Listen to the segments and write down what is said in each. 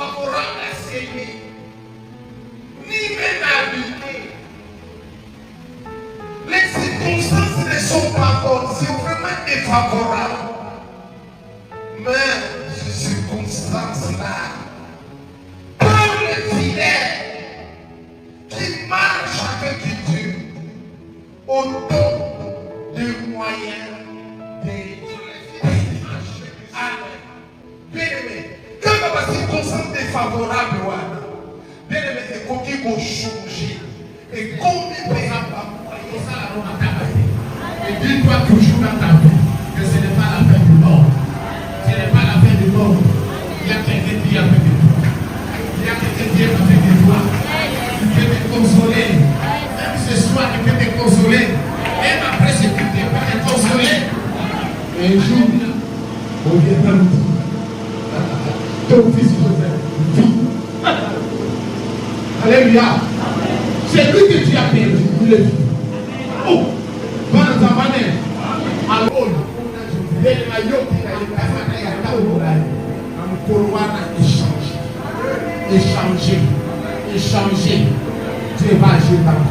favorable à s'aimer, ni même à habiter. Les circonstances ne sont pas bonnes, c'est vraiment défavorable. Mais ces circonstances-là, pour les fidèles qui marchent avec Dieu, autant de moyens de bien-aimé. Quand la circonstance défavorable, bien-aimé, c'est qu'on dit qu'on change. Et combien de gens et dis-toi toujours dans ta vie que ce n'est pas la fin du monde. Ce n'est pas la fin du monde. Il y a quelqu'un qui est avec toi. Il y a quelqu'un qui est avec toi. Tu peux te consoler. Même ce soir, tu peux te consoler. Même après ce que tu peux te consoler. Et un jour, on viendra nous dire ton fils Joseph vit. Alléluia. C'est lui que tu as perdu. Il est vivant. Oh, échanger. Dieu va agir dans ta vie.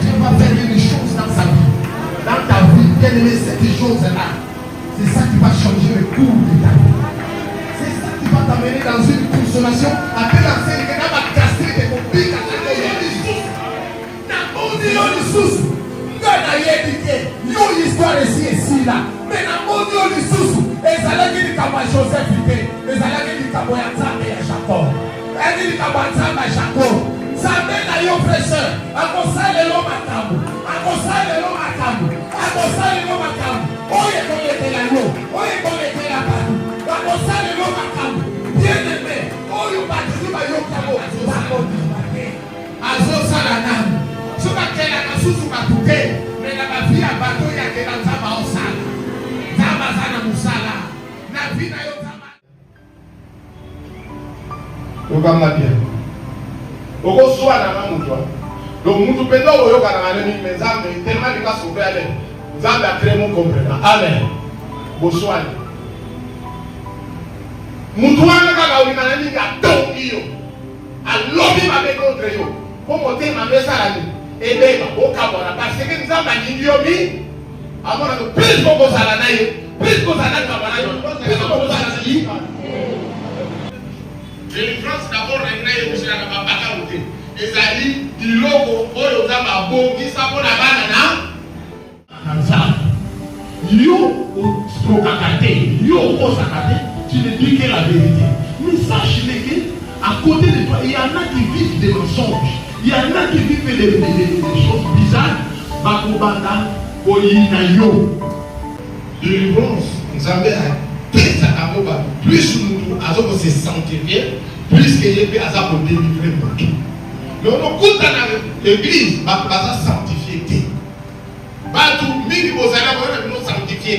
Dieu va faire une chose dans sa vie. Dans ta vie, bien aimé, cette chose-là, c'est ça qui va changer le cours de ta vie. C'est ça qui va t'amener dans une consommation. Après la scène, qui va casser tes copies, yo histoire ici là mais na moni o lisusu ezalaki likambo ya Joseph te ezalaki likambo ya Nzambe ya Jacob ezi likambo ya Nzambe ya Jacob Nzambe na yo frère akosalelo makambo oyo ekolekela yo oyo ekolekela bato akosalelo makambo bien aimé oyo batisi bayokango bakobima te azosala nani soki akelaka susu bato te mais na bavie ya bato yakela Nzambe aosala Nzambe aza na mosala na vi na yo Nzambe okanga bien okoswana na mutu donc mutu mpenza oyoka na nani mais Nzambe tellement likasupe ale Nzambe akrée mon comprenant amen boswani mutu wana kaka olima na nini atongi yo alobi mabe contre yo po motema mesala nini ebeba okabona parce que Nzambe alingi yo mi amona que plus bokozala na ye plus kozala kabana yo plus bokozala na ye délivrance d'abord regna ye kusila na babaka ute ezali biloko oyo Nzambe abongisa mpona bana na Nzambe yo okokaka te yo okosaka te tu ne dis que la vérité mais sache que à côté de toi il y en a qui vivent des mensonges. Il y en a qui vivent des choses bizarres. Bakobanda, Polinayo. Délivrance, Nzambe a pris à Kaboba. Plus nous avons se sanctifier, plus que Yébe a pour délivrer pour tout. Mais on écoute dans l'église, on va sanctifier. Batu, mimi bozala bozala nous sanctifier.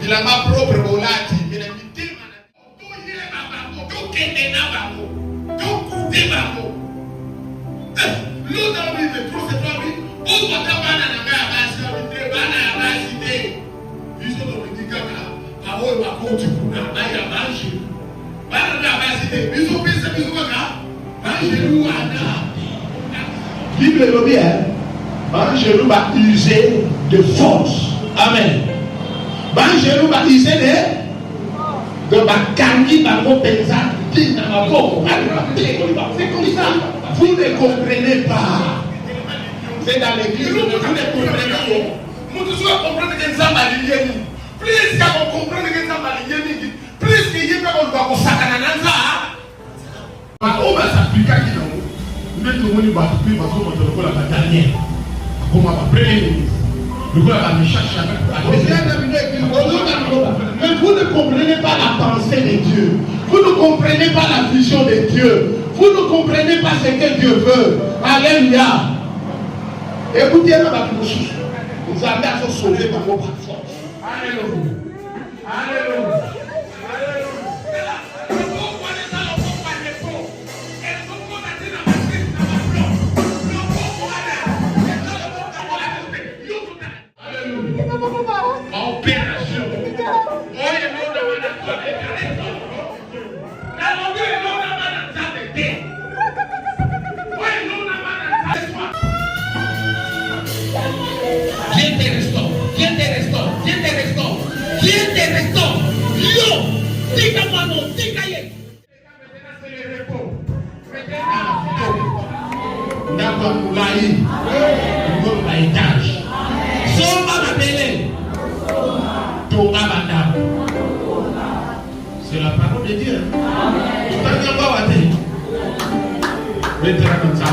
Il a ma propre volati. Il a mis des malades. Tout y est babako, tout kende na bako, tout koudé bako. L'autre envie de trop c'est toi oui. Où va ta bana na ga basi de bana ya basi de. Ils sont dans le dikaka. Parole va contre kuna na ya basi. Bana na basi de. Ils ont fait ça ils ont ka. Angelou ana. Bible le bien. Angelou va user de force. Amen. Angelou va user de bakangi bango penza na maboko. C'est comme ça. Vous ne comprenez pas. C'est dans l'église. Vous ne comprenez pas. Vous ne comprenez que Nzambe alingeni. Plus qu'on comprenne que Nzambe alingeni, plus que Yébe on doit consacrer à Nzambe. On va s'appliquer à qui non? Nous devons nous battre plus parce qu'on va la dernière. Comment va première ministre? Nous allons aller chercher avec mais vous ne comprenez pas la pensée de Dieu. Vous ne comprenez pas la vision de Dieu. Vous ne comprenez pas ce que Dieu veut. Alléluia. Écoutez, nous allons sauver par vos forces. Alléluia. Alléluia. Opération. intéressant. Yo, dis-moi non, dis-moi. D'accord, pour l'aïe, pour l'étage. Soma Babele, Thomas Madame. C'est la parole de Dieu. Tu t'en viens pas à terre. Maintenant, comme ça.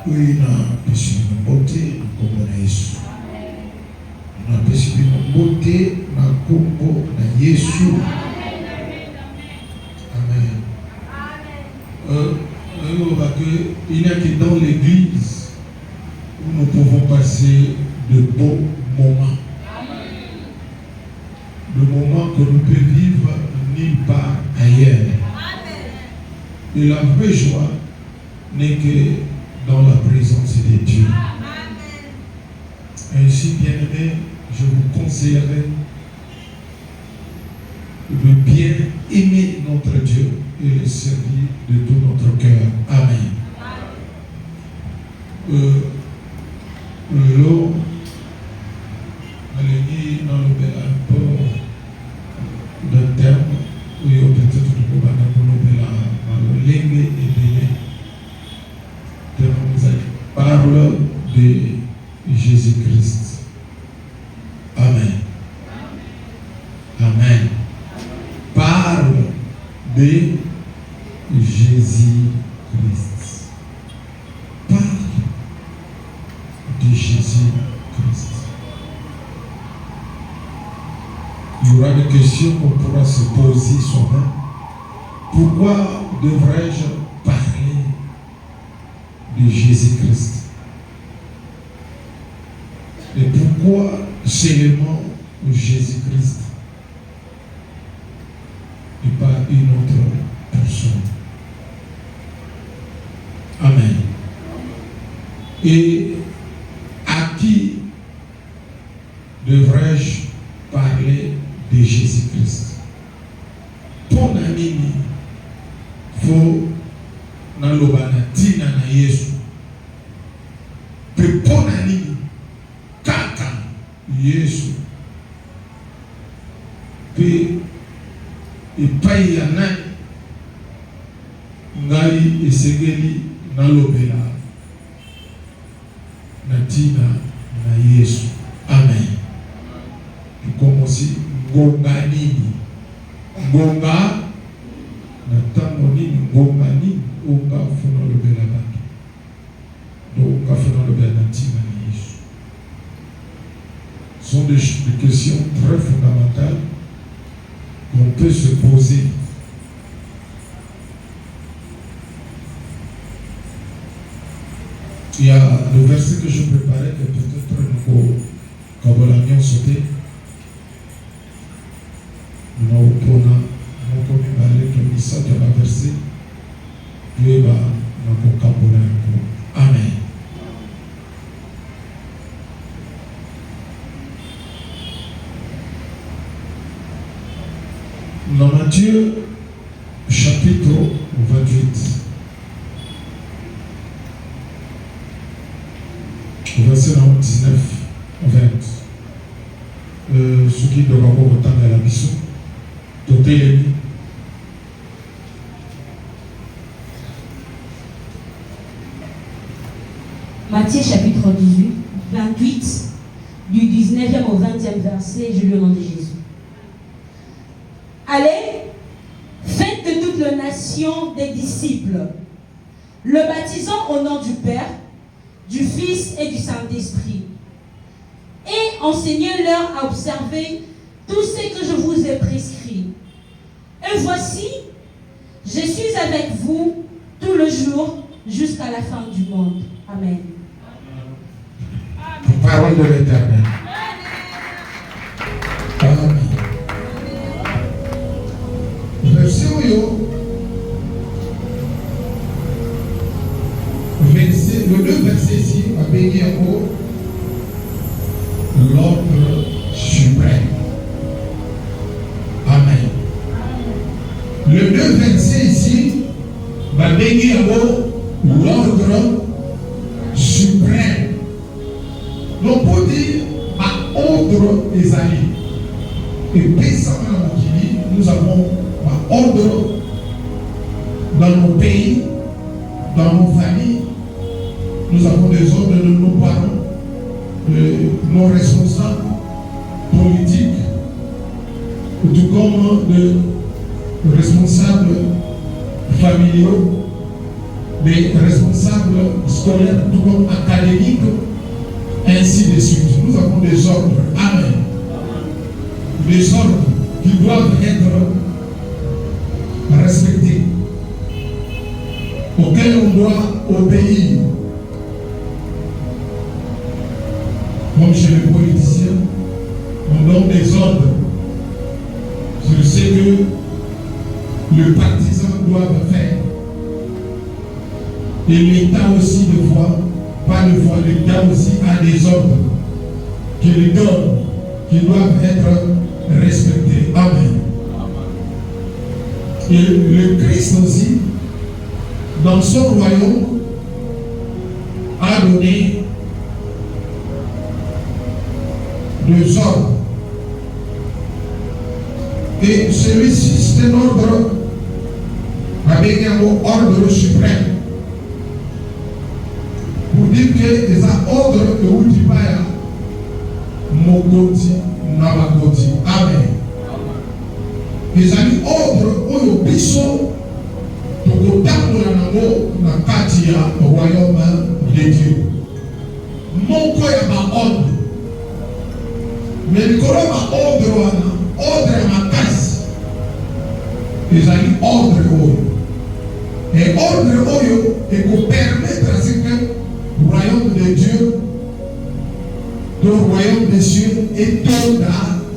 Oui, na pesi mbote kombo na Yesu. Na pesi mbote na kombo na Yesu. Amen. Il n'y a que dans l'église où nous pouvons passer de beaux moments. Le moment que nous pouvons vivre nulle part ailleurs. Et la vraie joie n'est que dans la présence de Dieu. Ainsi, bien-aimés, je vous conseillerais de bien aimer notre Dieu et le servir de tout notre cœur. Amen. parle de Jésus-Christ. Amen. Amen. Parle de Jésus-Christ. Parle de Jésus-Christ. Il y aura des questions qu'on pourra se poser soi-même. Pourquoi devrais-je parler de Jésus-Christ? Et pourquoi seulement Jésus-Christ et pas une autre personne? Amen. Et à qui devrais-je parler de Jésus-Christ? Pour nani faut nalobana tina na Yesu. Pe pour nani kaka Yesu. Pe epai ya nani ngai esengeli nalobela na tina na Yesu. Amen. Tukomosi ngonga nini? Ngonga na tango nini? Ngonga nini? Onga funa lobela bato. Donc onga funa lobela na tina na Yesu. Ce sont des questions très fondamentales qu'on peut se poser. Il y a le verset que je préparais que peut-être nous avons sauté. Nous avons parlé de ça de la verset. Dieu va nous capoler. Amen. Dans Matthieu chapitre 28. Verset 19, 20. Ce qui doit avoir autant de la mission. Matthieu chapitre 18, 28, du 19e au 20e verset, je lis au nom de Jésus. Allez, faites de toutes les nations des disciples, le baptisant au nom du Père, du Fils et du Saint-Esprit. Et enseignez-leur à observer tout ce que je vous ai prescrit. Et voici, je suis avec vous tout le jour jusqu'à la fin du monde. Amen. Parole de l'Éternel. Amen. Verset le 2 verset ici, à bénir l'ordre suprême. Amen. Le 2 verset ici, va bénir l'ordre suprême. Donc pour dire à ordre des alliés. Et pésamment nous avons un ordre dans nos pays, dans nos familles. Nous avons des ordres de nos parents, de nos responsables politiques, tout comme de responsables familiaux, des responsables scolaires, tout comme académiques, ainsi de suite. Nous avons des ordres. Amen. Des ordres qui doivent être respectés, auxquels on doit obéir. Comme chez les politiciens, on donne des ordres sur ce que le partisan doit faire. Et l'État aussi, de fois, pas de fois, l'État aussi a des ordres qu'il donne, qui doivent être respectés. Amen. Et le Christ aussi, dans son royaume, a donné des ordres. Et celui-ci, c'est un ordre avec un ordre suprême. Pour dire que les ordres de Wutipaya, Mokoti, Nabakoti. Amen. Les amis, ordre, Oyo Biso, Tokotamola Nango, Nakatia, au royaume de Dieu. Moko ya ma ordre. Mais le corps ma ordre ma casse. Les amis, ordre Oyo. Et ordre Oyo, et qu'on permettre à ce que le royaume de Dieu, le royaume des cieux, et tout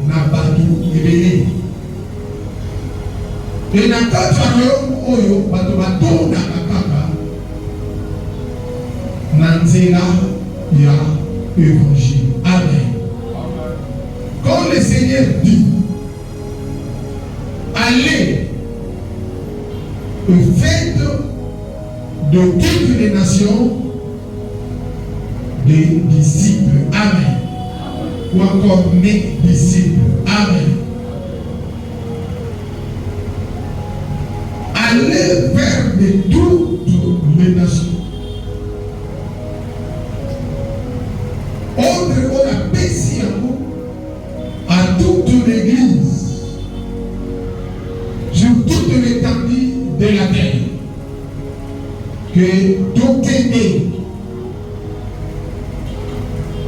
Nabadou éveillé. Et dans le royaume Oyo, Batou Nakakaka, Nanzela, il y a l'évangile. Amen. Quand le Seigneur dit, allez, faites de toutes les nations des disciples. Amen. Ou encore mes disciples. Amen. Allez vers de toutes les nations. Ordre la paix à toute l'église, sur toute l'étendue de la terre, que tout est né,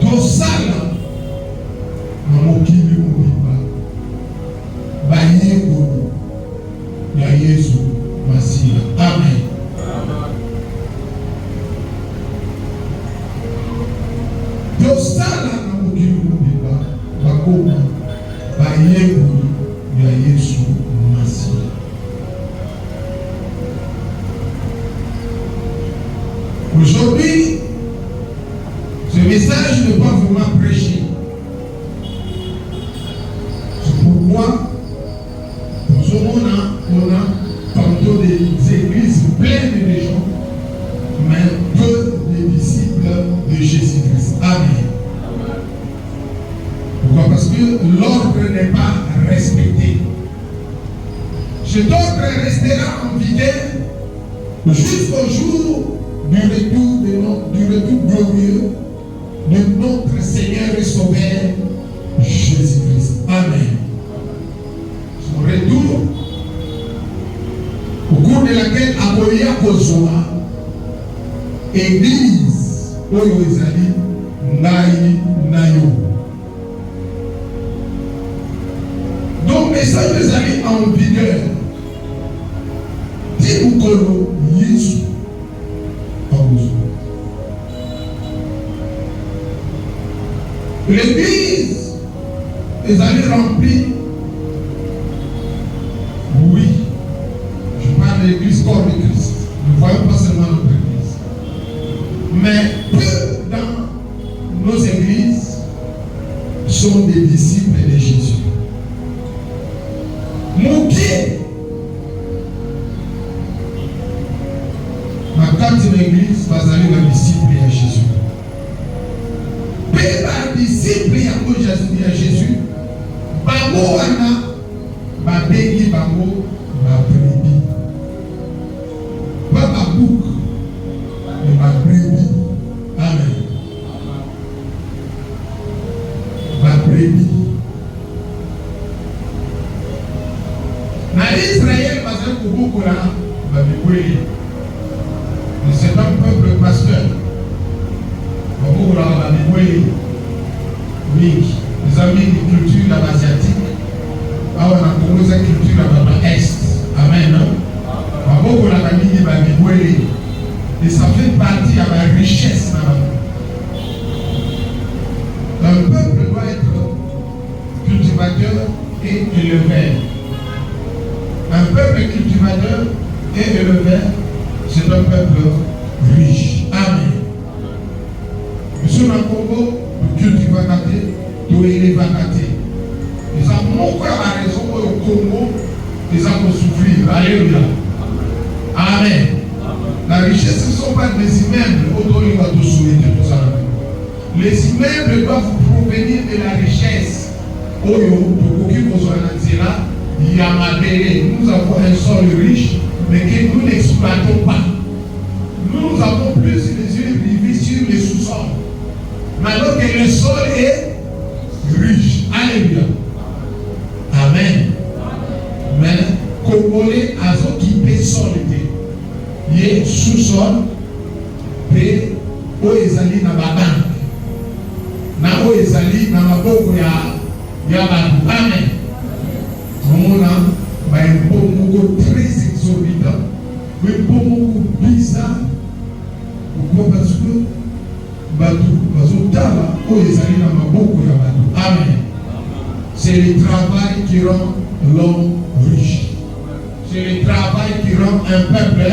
tout ça là, mon kili moubiba, baye gono, ya Yesu Masia. Amen. Tout ça là, mon kili moubiba, bakoma, baye gono, ya Yesu Masia. Aujourd'hui, ce message n'est pas vraiment prêché. C'est pourquoi, pour ce moment, on a tantôt des églises pleines de gens, mais peu de disciples de Jésus-Christ. Amen. Pourquoi? Parce que l'ordre n'est pas respecté. Cet ordre restera en vigueur jusqu'au jour du retour glorieux de notre Seigneur et Sauveur Jésus-Christ. Amen. Son retour, au cours de laquelle Aboya Kozoa, Église, Oyo Ezali, Naï, Nayo. Donc, message des amis en vigueur. Tibukolo, Yesu. L'église est allée remplie. Oui, je parle de l'église corps de Christ. Nous ne voyons pas seulement notre église. Mais peu dans nos églises sont des disciples de Jésus. Mon pied, ma carte de l'église va aller dans les disciples de Jésus. Disciples à Jésus, bango wana babengi bango babrebi, pas babouk mais babrebi. Amen. Babrebi. Na Israël bazali kobokola babikweli, c'est un peuple pasteur. Babokola babikweli. Les amis de culture asiatique, on a commencé la culture est. Amen. Et ça fait partie de la richesse. Un peuple doit être cultivateur et éleveur. Un peuple cultivateur et éleveur, c'est un peuple riche. Amen. Nous sommes en Congo. Cultivacate, tu élevacate. Ils ont la raison au Congo, ils ont souffrir. Alléluia. Amen. La richesse ne sont pas des immeubles, les immeubles doivent provenir de la richesse. Nous avons un sol riche, mais que nous n'exploitons pas. Nous avons plus les yeux rivés sur les sous-sols. Mais alors que le sol est riche. Alléluia. Amen. Mais Congolais a ce qui peut solder. Il est sous-sol. Et oezali na babank. Na oezali na maboko ya bantu. Amen. Mona ba impomoko très exorbitant. Mais impomoko bizarre. Pourquoi? Parce que batu bazotala oezali na maboko ya bantu. Amen. C'est le travail qui rend l'homme riche. C'est le travail qui rend un peuple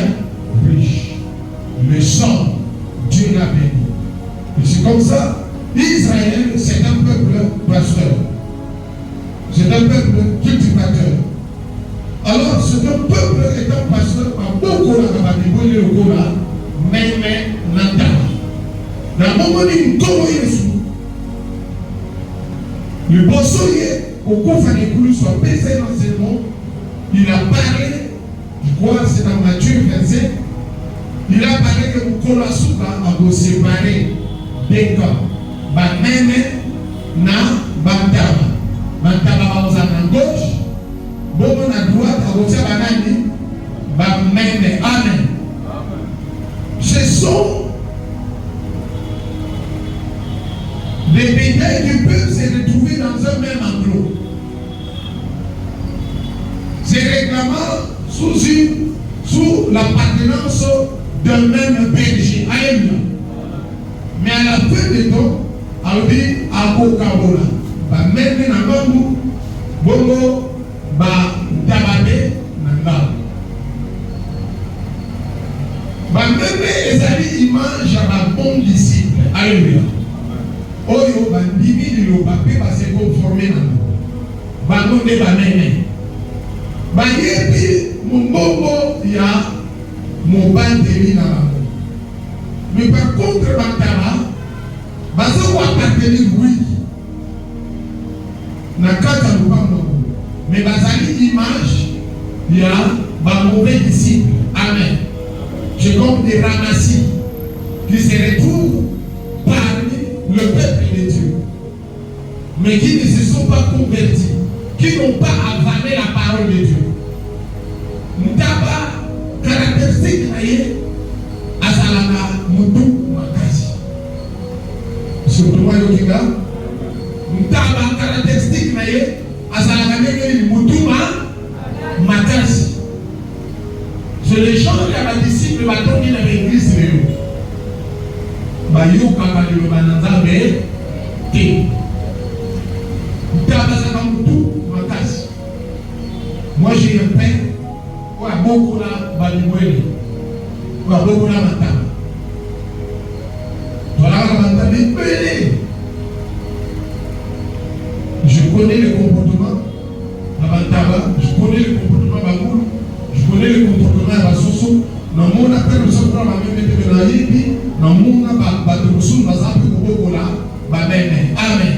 riche. Le sang, Dieu l'a béni. Et c'est comme ça. Israël, c'est un peuple pasteur. C'est un peuple cultivateur. Alors, c'est un peuple étant pasteur, par beaucoup de gens, mais nanda. Dans le moment où il y le bossoyer, au coffre des couleurs, soit baisé dans ce monde, il a parlé, je crois c'est dans Matthieu 27, il a parlé que vous connaissez à vous séparer des camps. Même na Bantaba. Bantaba va à gauche, bon à droite, à vous banani, même amen. Ce sont les bétails du peuple se retrouver dans un même enclos. C'est réclamant sous l'appartenance d'un même berger. Alléluia. Mais à la fin des temps, on dit à Kokabola. Même dans le monde, Bongo, Tabade, Nanga. Même les images à bon disciple. Alléluia. Oyo bandimi le papier va se conformer à nous. Bandone banene. Bayebi mumbongo ya mobandeli na bango. Mais par contre bantaba bazo appartenir oui. Na kata lupango. Mais bazali image ya ba mauvais disciple. Amen. C'est comme des ramassis qui se retrouvent parmi le peuple de Dieu, mais qui ne se sont pas convertis, qui n'ont pas avalé la parole de Dieu. N'taba caractéristique naye azalaka mutu makasi. Surtout moi yokinga. N'taba caractéristique naye azalaka nenge mutu makasi. C'est les gens qui ont des disciples qui dans l'église. Bayoka le bananzabe te. Tabasaka mutu makasi. Moi j'ai un père ou a beaucoup la balimwele ou a beaucoup la matama. Voilà la matama belé. Je connais le comportement de Bantaba, je connais le comportement de Baboul, je connais le comportement de Basoso. Dans mon appel, nous sommes dans la même équipe de la Yibi. Dans mon appel, nous sommes dans la même équipe de la Amen.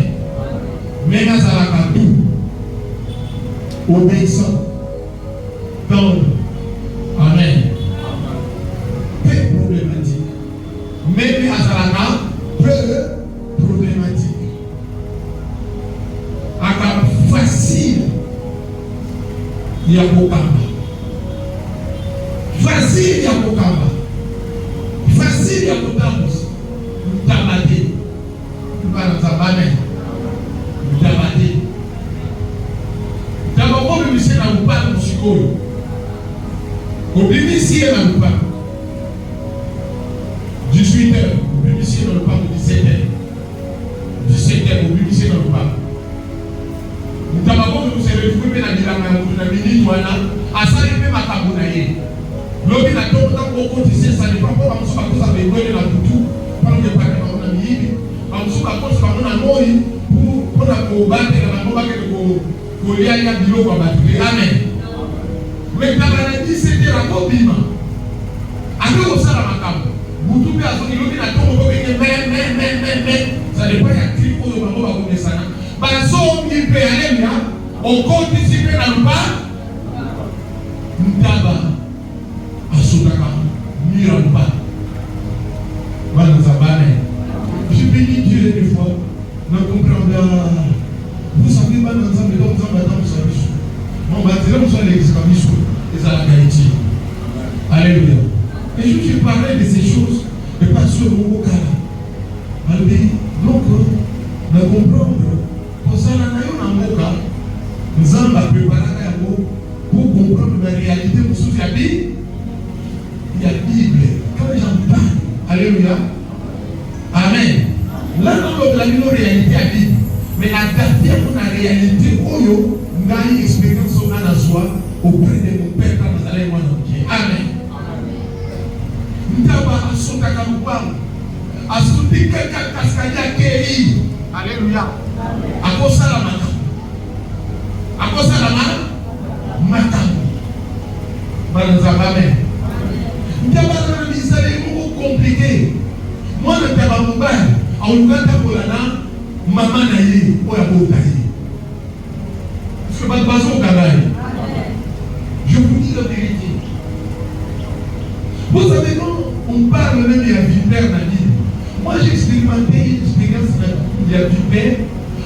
Mais nous avons tout. Obéissant. Tendre. Amen. Peu problématique. Mais nous avons peu problématique. À facile. Il y a beaucoup. Facile ya kokamba. Facile ya kotambus. Mutabade. Tubana zabane. Mutabade. D'abord, le lycée n'a pas de psychologue. Au lycée n'a pas. 18h, au lycée n'a pas 17h. 17h, au lycée n'a pas. D'abord, nous sommes retrouvés dans la minute, voilà. À ça, il fait ma tabonaye. L'homme n'a pas beaucoup de ça dépend pas de ce que ça veut dire dans tout. Pendant que par exemple, on a mis, on se bat contre on a noyé pour la combattre la combattre que il y a du lot à battre. Amen. Mais quand on a dit c'était la copine. Avec au ça la macam. Vous trouvez à son niveau n'a pas beaucoup mais ça dépend il y a qui pour le moment va connaître ça. Parce qu'on il peut aller là, on continue dans le pas. N'taba. Je bénis Dieu. Alléluia. Amen. Là, nous avons une réalité à vivre. Mais adapter à la réalité, où nous avons une expérience auprès de mon Père quand nous allons voir. Amen. Nous avons un son Alléluia. À quoi ça la matin? À quoi ça la matin? Amen. Nous avons un mystère compliqué. Moi, je suis en train maman naïe, ou la beauté. Je ne suis pas au travail. Je vous dis la vérité. Vous savez, quand on parle même de la vipère dans la vie, moi j'ai expérimenté une expérience de la vipère.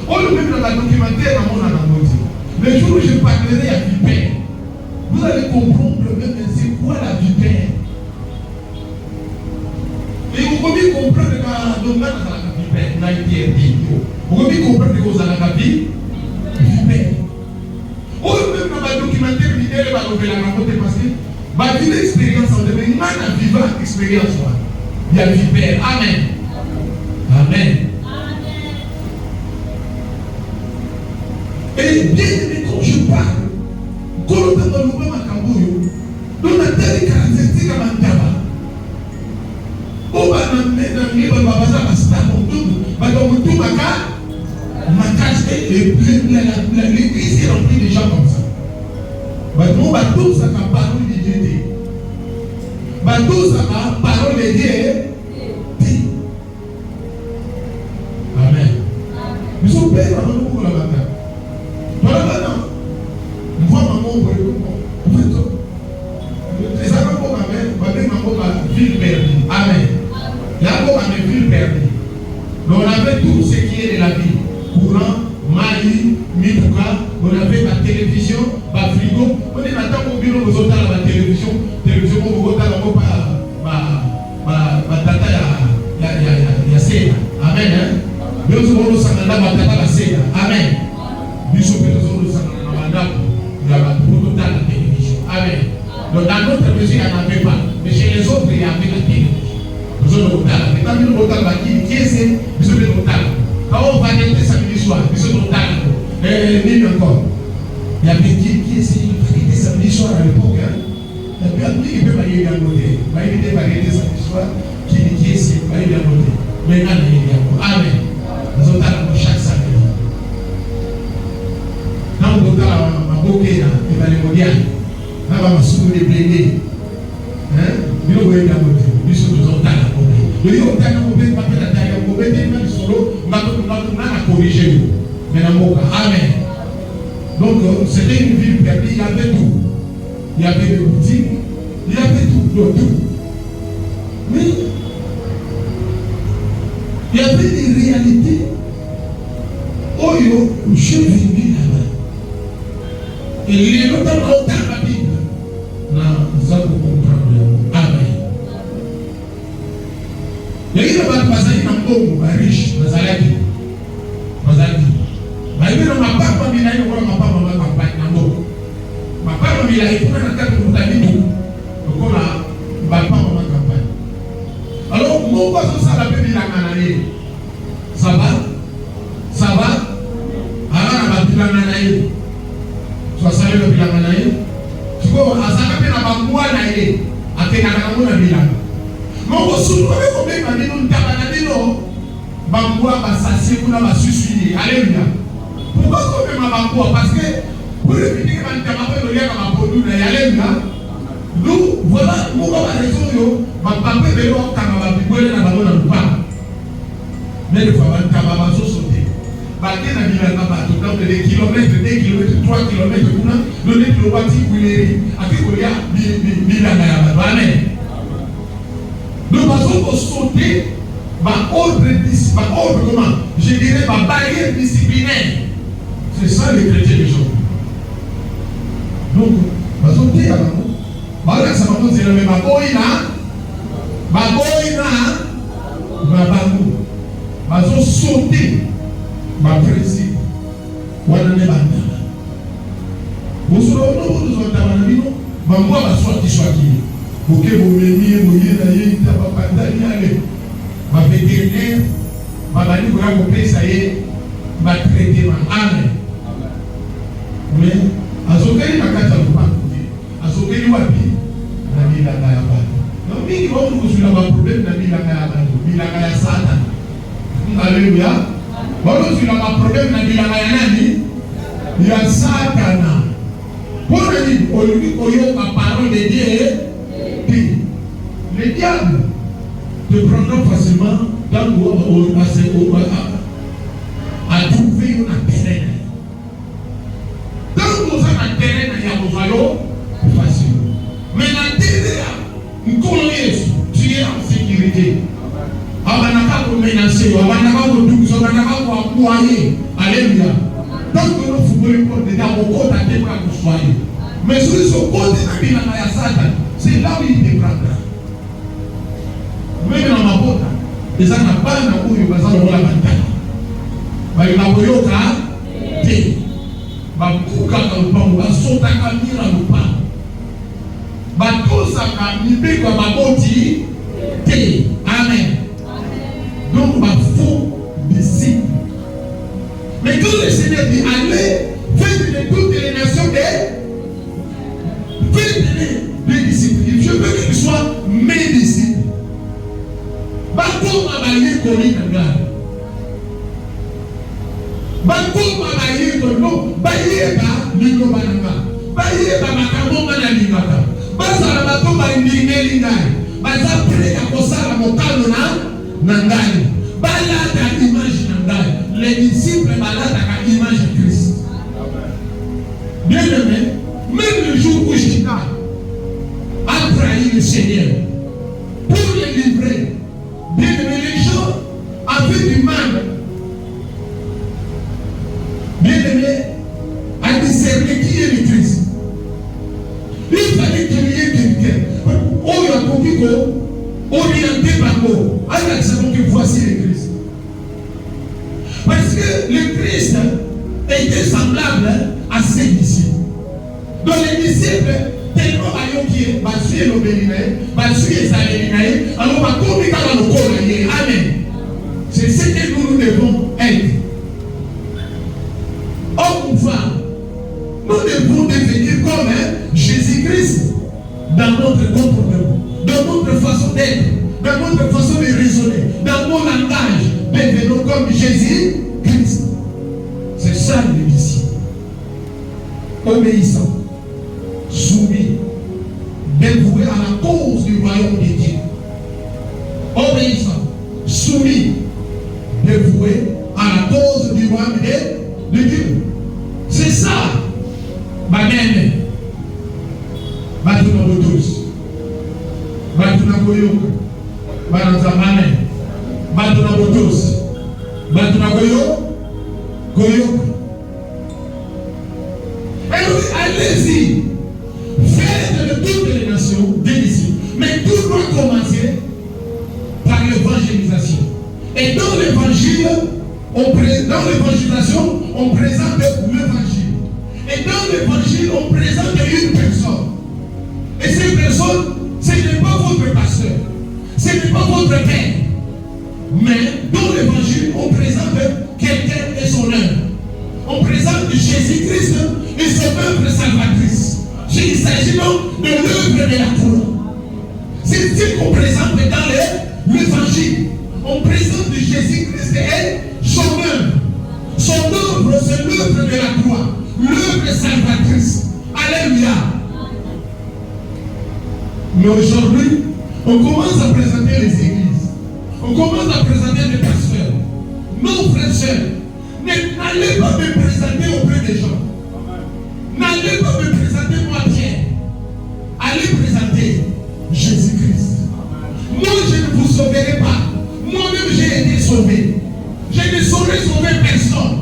On le met dans la documentaire dans mon anamose. Le jour où je parlerai de la vipère, vous allez comprendre même c'est quoi la vipère. Et vous pouvez comprendre que dans la vipère, dans la vipère, vous pouvez comprendre que vous avez la vie vipère. On le met dans la documentaire, elle va lever la raconter parce que ma vie d'expérience en devient une vivante expérience. Il y a vipère. Amen. Amen. Et bien aimé, quand je parle, quand on entend le mouvement Makamboyo, on a telle caractéristique à Mandaba. On va dans les babasa, l'église est remplie de gens comme ça. On va tous à la parole de Dieu. On va tous à la parole de Dieu. Amen. Nous sommes pères à nous pour la bataille. Dans la bataille, nous voyons maman pour le coup. En fait, les enfants pour ma mère, on va dire maman pour la ville perdue. Amen. Là, pour ma ville perdue. Donc, on avait tout ce qui est de la vie. Courant, maïs, mitouka, on avait la télévision, la frigo. On est maintenant au bureau, nous avons la télévision. Télévision, on va ma tata, il y a Seigneur. Amen. Nous avons le sananda, ma tata, la Seigneur. Amen. Nous avons le sananda, il y a la télévision. Amen. Donc, dans notre mesure, il n'y en avait pas. Mais chez les autres, il y avait la télévision. Nous avons le talent. Mais quand nous avons le talent, qui est ce? Nous avons le talent. Quand on va être samedi soir, nous avons le talent. Même encore. Il y avait qui était samedi soir à l'époque. Il y a qui peut aller à côté. Il y a des samedi soir qui est ce? Il y a côté. Maintenant, il y a côté. Amen. Nous avons le talent chaque samedi. Quand on a le talent, on va aller au mondial. On va se souvenir. Nous avons le talent. Nous sommes en talent. Le lieu où on a fait la taille, on a fait le solo, on a corrigé. Amen. Donc, c'était une ville perdue, il y avait tout. Il y avait des boutiques, il y avait tout. Mais, il y avait des réalités. Oh, je vis là-bas. Et il est longtemps dans la Bible. Nous allons comprendre. Amen. Il y a une personne qui est riche, mais elle a dit. Mais il y a ma papa, il y a ma papa, ma papa, il y a une campagne. Alors, mon papa, ça l'a fait la canane. Ça va? Alors, on va dire la canane. Soit ça le bilan canane. Tu vois, à ça, on a pas moi naïe. À tes canane, on a bilan. Non, vous souvenez combien de nous avons Bamboua va s'assurer pour la suicider. Alléluia. Pourquoi combien de Bamboua? Parce que pour le petit que nous avons fait le lien à ma produit, alléluia. Nous, voilà, nous avons raison. Ma papa est venu au Canada, puis il n'a pas de pas. Mais il faut avoir un Canada sauté. Baké n'a mis la table, tout le temps, des kilomètres, 2 kilomètres, 3 kilomètres, nous avons dit que nous avons Amen. Nous allons sauter ma ordre comment? Je dirais ma barrière disciplinaire. C'est ça les chrétiens des jours. Donc, nous allons sauter à la main. Voilà, ça va dire mais ma boïna, ma bambou. Nous allons sauter ma principe. Voilà les bandes. Vous serez nous allons va sortir. Ok, vous m'aimez, vous y allez, vous allez, kopesa ye batraitement. Amen. Mais azokeli na kati ya lupango te, azokeli wapi? Na bilanga ya bato. Na mingi watu kozwila baproblème na bilanga ya bato, bilanga ya Satan. Alléluia. Watu kozwila baproblème na bilanga ya nani? Ya Satana. Pour nini oyoka parole de Dieu? Le diable te prendra facilement dans à trouver une terrain. Dans nos terrain, il y a un facile. Mais la terrain, tu es en sécurité. Abanaka pour menacer, abanaka pour douze, abanaka pour appuyer. Alléluia. Donc nous football pour dedans au côté à des bras pour soigner. Mais sur ce côté de la Satan, c'est là où il te prendra. Même dans ma porte, les gens n'ont pas un coup de bazar dans la montagne. Mais il a voulu au cas, té. Babuka kalupango, basota kamira lupango. Batosa kamibe kwa baboti, té. Amen. Donc, ma faux disciple. Mais quand le Seigneur dit allez, faites de toutes les nations des disciples. Je veux qu'ils soient mes disciples. Bako mabaye koni nanga. Bako mabaye kono baye ba nino bananga. Baye ba makambo manalingaka. Basala bato ba ndingeli ngai. Basa preka kosala mokalo na ngai. Balata image na ngai. Les disciples balata ka image de Christ. Bien aimé, même le jour où Judas a trahi le Seigneur pour le livrer. Bien aimé, les gens avaient du mal, bien aimé, à discerner qui est le Christ. Il fallait qu'il y ait quelqu'un. Oh, il a compris qu'on orienté par moi. Alors, savons que voici le Christ. Parce que le Christ était semblable à ses disciples. Donc les disciples, tellement qui est battu l'obéliné, battu et salé, alors ma communication dans le corps. Amen. C'est ce que nous devons être. Homme ou femme, nous devons devenir comme Jésus-Christ dans notre comportement, dans notre façon d'être, dans notre façon de raisonner, dans mon langage. Devenons comme Jésus-Christ. C'est ça le disciple. Obéissant, soumis, dévoué à la cause du royaume de Dieu. Obéissant, soumis, dévoué à la cause du royaume de Dieu. C'est ça. Banane. Batuna botos. Batuna boyoka. Banazamane. Batuna botos. Batuna goyoka. Allez-y, faites de toutes les nations des disciples. Mais tout doit commencer par l'évangélisation. Et dans l'évangile, dans l'évangélisation, on présente l'évangile. Et dans l'évangile, on présente une personne. Et cette personne, ce n'est pas votre pasteur, ce n'est pas votre père. Mais dans l'évangile, on présente quelqu'un et son œuvre. On présente Jésus-Christ et son œuvre salvatrice. Il s'agit donc de l'œuvre de la croix. C'est ce qu'on présente dans l'évangile. On présente Jésus-Christ et son œuvre. Son œuvre, c'est l'œuvre de la croix. L'œuvre salvatrice. Alléluia. Mais aujourd'hui, on commence à présenter les églises. On commence à présenter les pasteurs. Non, frères et sœurs, n'allez pas me présenter auprès des gens. N'allez pas me présenter moi Pierre. Allez présenter Jésus-Christ. Moi, je ne vous sauverai pas. Moi-même, j'ai été sauvé. Je ne saurais sauver personne.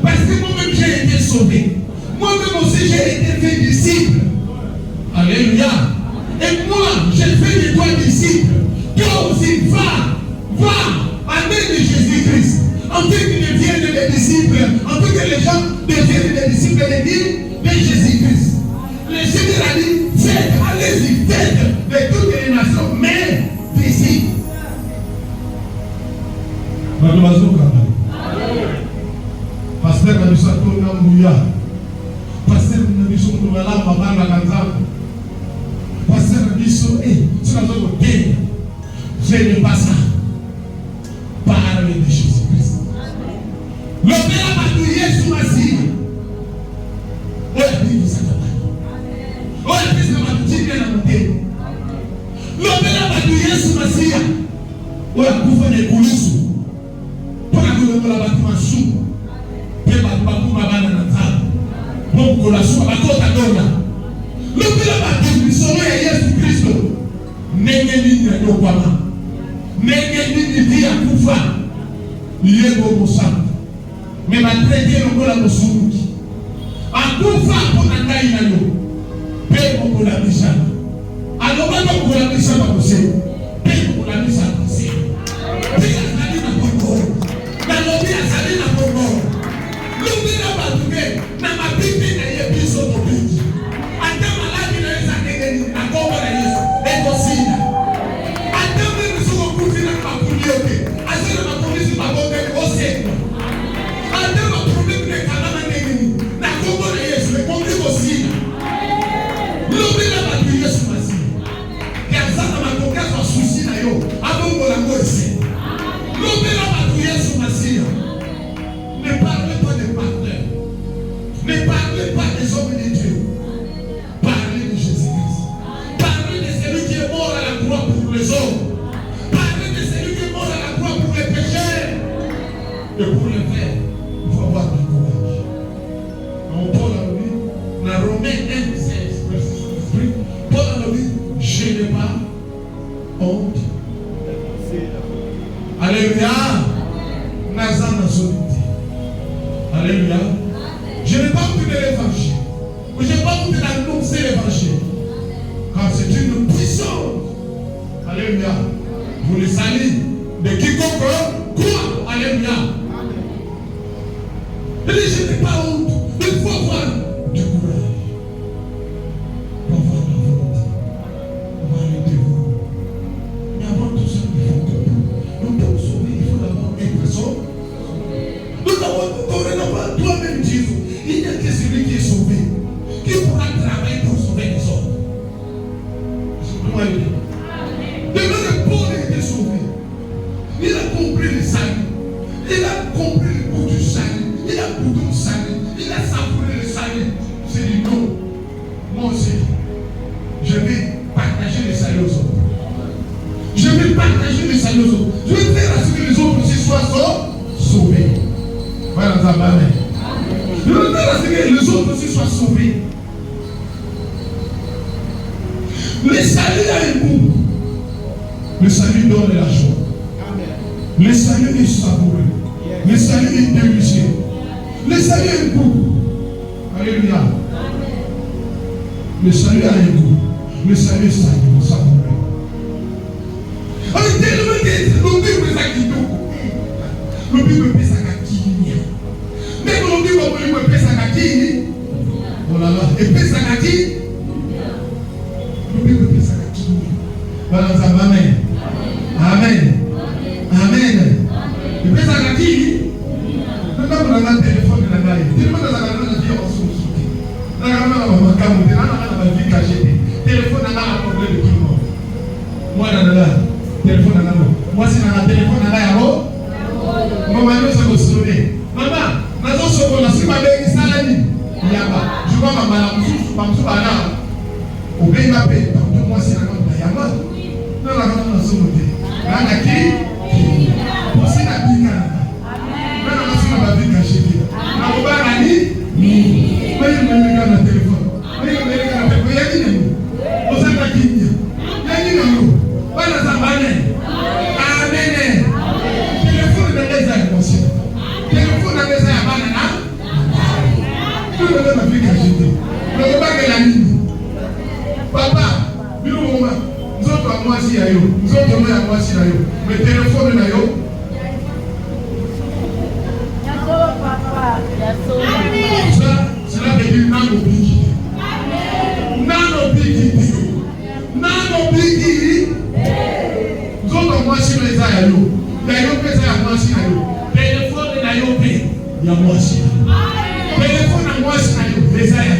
Parce que moi-même, j'ai été sauvé. Moi-même aussi, j'ai été fait disciple. Alléluia. Et moi, j'ai fait de toi disciple. Toi aussi, va, amène Jésus-Christ. En fait qu'ils deviennent des disciples, en fait que les gens deviennent des disciples de Jésus-Christ. Le Seigneur a dit, faites, allez-y, faites de toutes les nations, mais disciples. lobela batu Yesu Masiya. Oya bingi sana batu. Oya pesa batu chini na mtego. Lobela batu Yesu Masiya. Oya kufa na kulusu. Pona kulobola batu masuku. Pe batu bakuma bana na tsabu. Mungu la suwa bakota dola. Lobela batu misolo ya Yesu Kristo. Nenge nini ya yokwama. Nenge nini dia kufa. Yego musamba. Me batrete longola musumuki. Akufa pona ngai na yo. Pe mungu la misamba. Alobana mungu la misamba kose. Pe mungu la misamba kose. Pe azali na bongo. Na lobi azali na bongo. Lobi na batuke. Na mabibi na ye biso mobiki. Ata maladi na yesa negeni. Na gogo na yesu. Eko sina. Ata mene suko kuti na makulioke. Azina makulisi magogo ni osekwa. Ata makulioke na kalama negeni. Na gogo na yesu. Eko ndiko sina. Lobi na batu yesu masi. Kiazana makokezo wa susi na yo. Abongo la ngoese. Lobi na batu yesu masi. Ne parlez pas des partenaires. Ne parlez pas des hommes de Dieu. Parlez de Jésus-Christ. Parlez de celui qui est mort à la croix pour les hommes. Parlez de celui qui est mort à la croix pour les pécheurs. Et pour le faire, il faut avoir du courage. Donc Paul a dit, dans Romains 1, 16, verset 63, Paul a dit, je n'ai pas honte. Alléluia. Nazana solité. Alléluia. Je n'ai pas honte de l'évangile. Je n'ai pas honte d'annoncer l'évangile. Car c'est une puissance. Alléluia. Pour le salut de quiconque croit. Alléluia. Il dit, je n'ai pas honte. Il faut avoir du courage. Pour avoir la volonté. On va aller devant. Mais avant tout ça, il faut que nous devons sauver. Il faut d'abord être sauvé. Nous avons toi-même Jésus. Il n'y a que celui qui est sauvé qui pourra travailler pour sauver les autres. Demain, le pauvre était sauvé. Il a compris le salut. Il a compris le goût du salut. Il a goûté le salut. Il a savouré le salut. C'est dit non. Moi aussi, je vais partager le salut aux autres. Je vais partager le salut aux autres. Je vais faire à ce que les autres aussi soient sauvés. Voilà, amen. Je veux dire à ce que les autres aussi soient sauvés. Le salut a un goût. Le salut donne la joie. Le salut est savoureux. Le salut est délicieux. Le salut a un goût. Alléluia. Le salut a un goût. Le salut est savoureux. On est tellement que le Bible est acquis. Le Bible est acquis. Mais quand on dit qu'on peut faire ça qui, oh là là, et faire ça qui, nous devons faire ça qui. Voilà, amen. Amen. Amen. Et faire ça qui, nous avons un téléphone de la maille. Téléphone de la maille, on a dit on se soutient. Là, on a un camoufle, on a la vie cachée. Téléphone, on a un problème de tout le monde. Moi, là, téléphone, on a moi, c'est dans un téléphone, on a un maman, nous sommes soudés. Maman, nazo soko na sima bengi salani yaba juba mama na mususu pamsuba na obenga pe to mwasi na kamba yama na la kana somo te na ki posi na binga amen na na sima ba binga shiki na obana ni wewe mmenga na telefoni wewe mmenga na telefoni yaki ni osaka kinya yaki ni bana zambane amen telefoni na leza ni mosi telefone na mesa ya bana na ndio ndio nafika shida ndio bage la nini papa bilo mama nzoto wa mwasi ya yo nzoto ya mwasi na yo me telefone na yo yaso papa yaso ça cela veut dire nano bigi nano bigi nzoto mwasi na za ya yo pesa ya mwasi na yo telefone na yo pe ya mwasi telefone na mwasi na yo pesa ya yo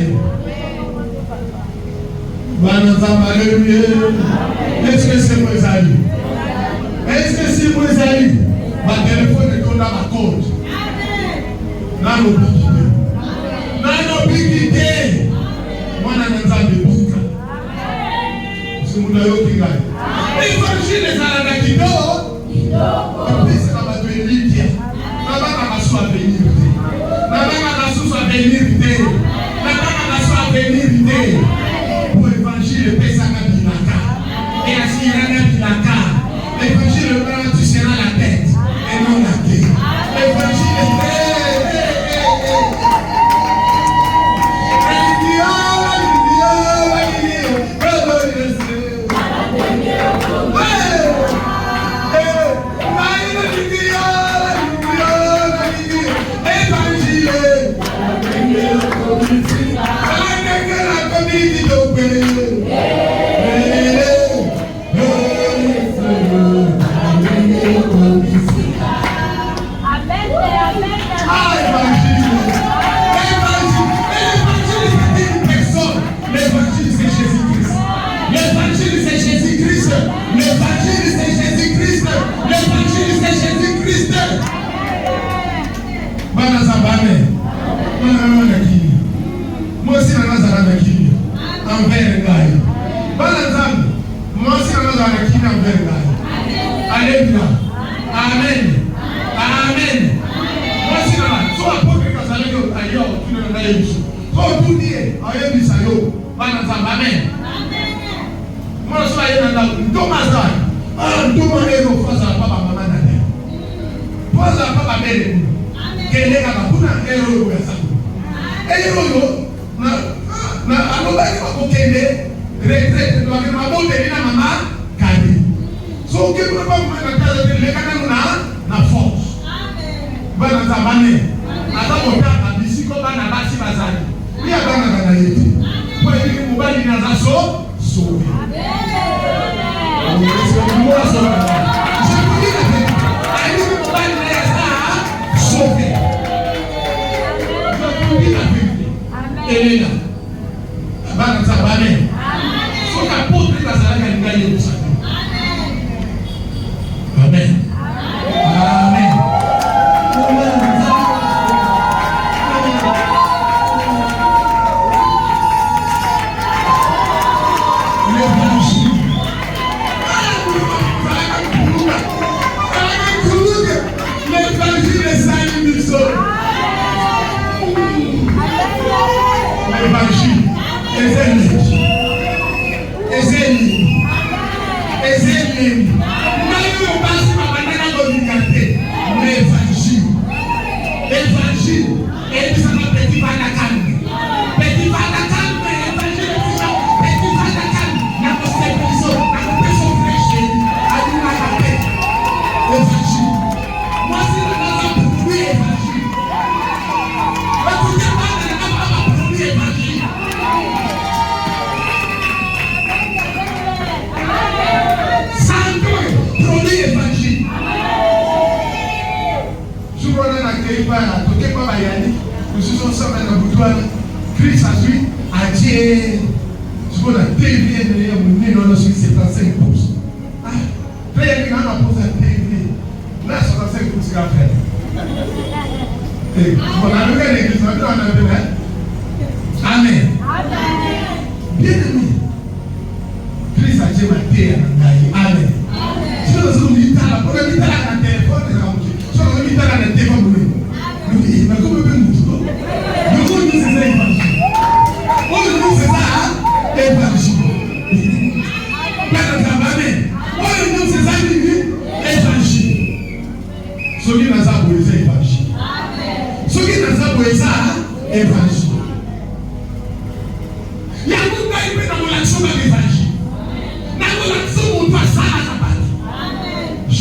bana zamba haleluya est-ce que c'est moi zali est-ce que c'est moi zali ma téléphone est dans ma compte Nano bikite. Nano bikite. Mwana nanzambe buka. Simuna yoki gani. L'évangile est à la kidogo. Epesi na bato elikia. Na bana baso avenir te. Na bana baso avenir te. Na bana baso avenir te. Pour l'évangile epesaka bilaka. Et asirana bilaka. L'évangile tu seras la tête et non la queue. L'évangile est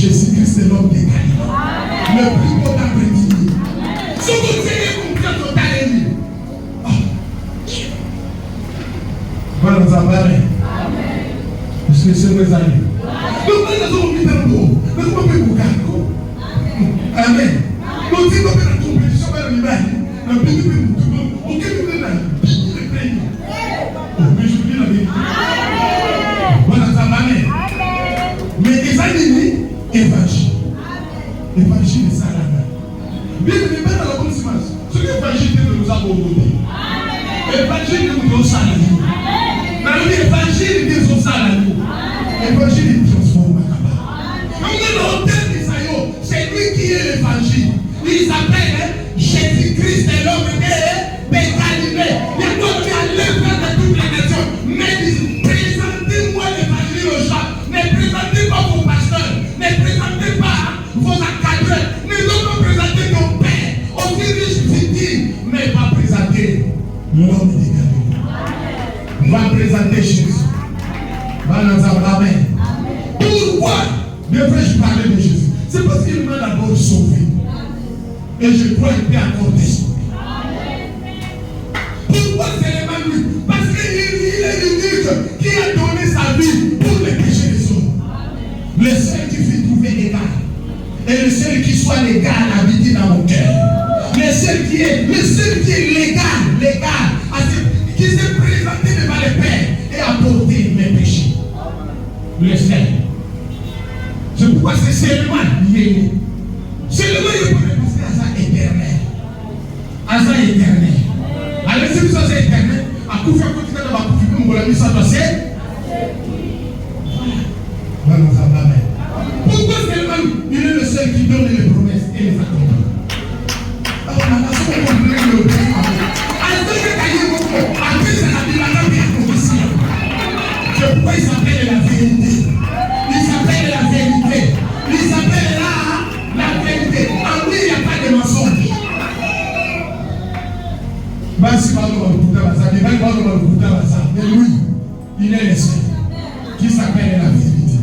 Jésus-Christ est l'homme des Galilées. Le plus beau d'après-midi. Si vous êtes compris totalement. Voilà, nous avons parlé. Parce que c'est mes amis. Donc, nous avons mis dans le mot. Nous avons mis dans le mot. Amen. Nous avons mis dans la compétition. Nous avons mis dans le mot. Ok, nous avons mais je vous dis la vérité. Voilà, nous avons parlé. Mais les amis, évangile. Évangile est ça là. Bien, mais dans la bonne semence. l'évangile que nous avons donné. L'évangile que nous avons salé. Dans l'évangile que nous avons salé. L'évangile transforme. C'est lui qui est l'évangile. Il s'appelle Jésus-Christ, l'homme de Galilée. Il est l'homme qui a l'œuvre de toutes les nations. Mais présentez-moi l'évangile aux gens. Ne présentez pas vos pasteurs. Ne présentez pas vos encadreurs. Ne pas présenter ton père. Aussi riche dit, mais va présenter l'homme de Galilée. Va présenter Jésus. Va dans un amen. Pourquoi devrais-je parler de Jésus? C'est parce qu'il m'a d'abord sauvé. Et je crois qu'il peut encore te sauver. Pourquoi seulement lui? Parce qu'il est l'unique qui a donné sa vie pour les péchés des hommes. Le seul qui fut trouvé légal. Et le seul qui soit légal habité dans mon cœur. Le seul qui est légal, qui s'est présenté devant le Père et a porté mes péchés. Le seul. C'est pourquoi c'est seulement lié. Seulement il peut passer à ça éternel. À ça éternel. Alors si vous êtes éternel, à coup faire continuer dans ma coupe, vous l'avez ça passé. Voilà. Pourquoi seulement il est le seul qui donne les promesses et les accomplit? Alors la nation comprend le pays. Alors que après ça a dit la vie est officielle. C'est pourquoi il s'appelle la vérité. Il s'appelle la vérité. Il s'appelle la vérité. En lui, il n'y a pas de mensonge. Mais lui, il est le seul qui s'appelle la vérité.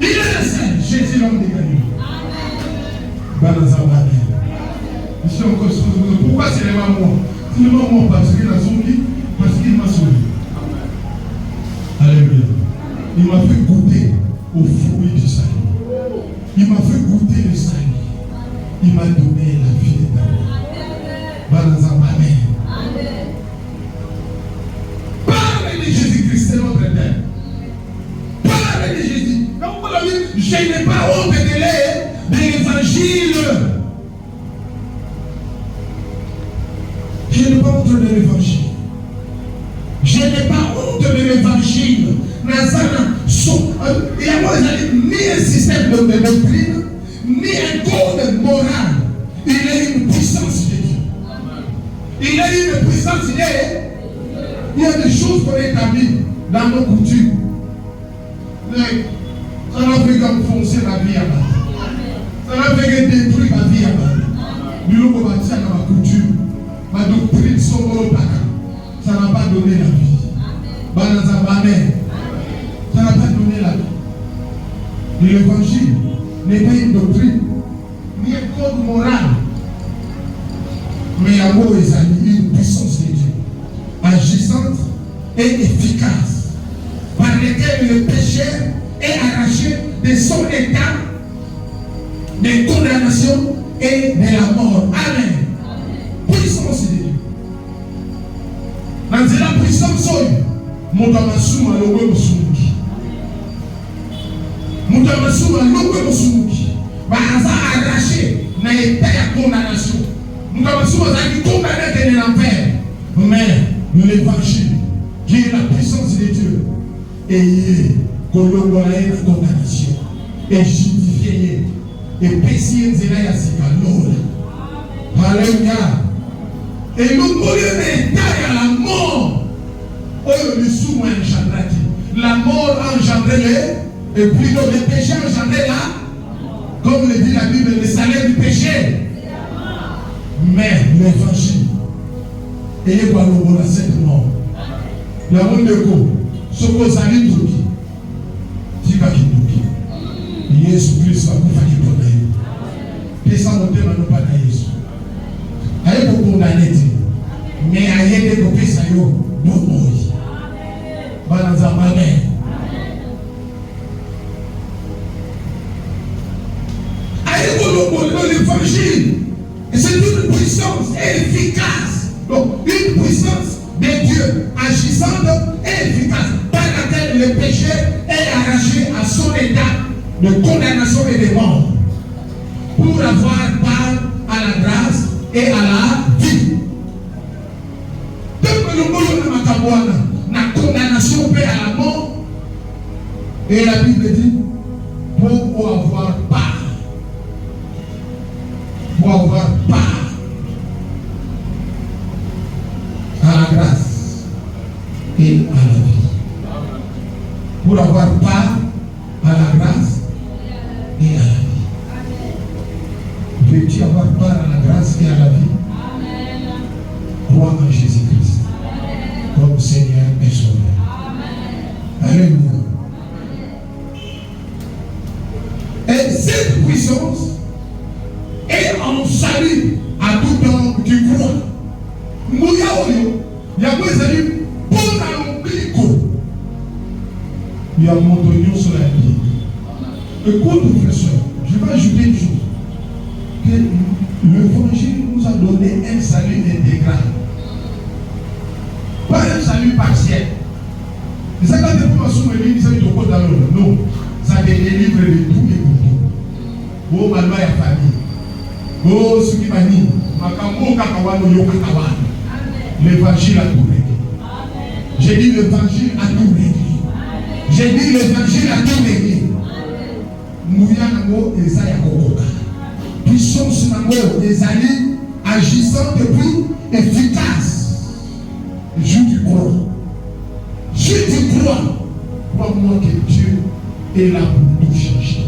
Il est le seul. Jésus, l'homme de Galilée. Pourquoi c'est le moi? C'est le moi parce qu'il a sauvé, parce qu'il m'a sauvé. Alléluia. Il m'a fait goûter au fruit du salut. Il m'a fait goûter le salut. Il m'a donné la vie éternelle. Amen. Parle de Jésus-Christ, c'est notre Père. Parle de Jésus. Je n'ai pas honte de l'évangile. Je n'ai pas honte de l'évangile. Je n'ai pas honte de l'évangile. Il n'y a ni un système de doctrine, ni un code moral. Il est une puissance de Dieu. Il a une puissance. Il y a des choses qu'on établit dans nos coutumes. Ça n'a fait qu'enfoncer la vie à bas. Ça n'a fait que détruire la vie à bas. Nous avons bâti dans ma coutume. Ma doctrine, ça n'a pas donné la vie. Amen. Ça n'a pas donné la vie. L'évangile n'est pas une doctrine, ni un code moral. Mais l'amour est une puissance de Dieu, agissante et efficace, par laquelle le péché est arraché de son état de condamnation et de la mort. Amen. Puissance de Dieu. Dans la puissance, Moutamasuma lowe musumuki. Moutamasuma lowe musumuki. Baza arraché na état de condamnation. Moutamasuma zaki condamné de l'enfer. Mais l'évangile, qui est la puissance de Dieu, et colomboraé la condamnation, et justifié, et pécié nzela ya sika lola. Alléluia. Et nous mourons à la mort. La mort a engendré et plutôt le péché a engendré là, comme le dit la Bible, le salaire du péché. Mais l'évangile, et il va nous voir cette mort. La monde de quoi? Ce que vous avez tout dit, c'est pas qui nous dit. Jésus-Christ va vous faire du bonheur. Descends au thème, nous pas de Jésus. Allez pour condamner, mais allez développer ça, non, non. Amen. L'évangile, c'est une puissance efficace. Donc, une puissance de Dieu agissante et efficace par laquelle le péché est arraché à son état de condamnation et de mort pour avoir part à la grâce et à la vie. Tant que le monde n'a condamnation paix à la mort, et la Bible dit, pour avoir part, à la grâce et à la vie. Pour avoir part à la grâce et à la vie. Veux-tu avoir part à la grâce et à la vie? Crois en Jésus-Christ comme Seigneur et Sauveur. Alléluia. Et cette puissance est en salut à tout homme qui croit. Il y a il y a mon oignon sur la vie. Écoute, frère, je vais ajouter une chose. Que l'évangile nous a donné un salut intégral. Pas un salut partiel. C'est ça quand tu passes sur le lit, ça te compte dans l'eau. Non, ça te délivre de tous les bouts. Oh, malma ya famille. Oh, ce qui m'a dit, Makambo Kakawano Yokakawan. L'évangile a tout réglé. J'ai dit l'évangile a tout réglé. J'ai dit l'évangile a tout réglé. Mouya Nango et Zaya Kokoka. Puissance Nango et Zali agissant depuis efficace. Je tu crois. Je te crois. Crois-moi que Dieu est là pour tout changer.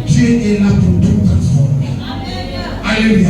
Dieu est là pour tout transformer. Alléluia.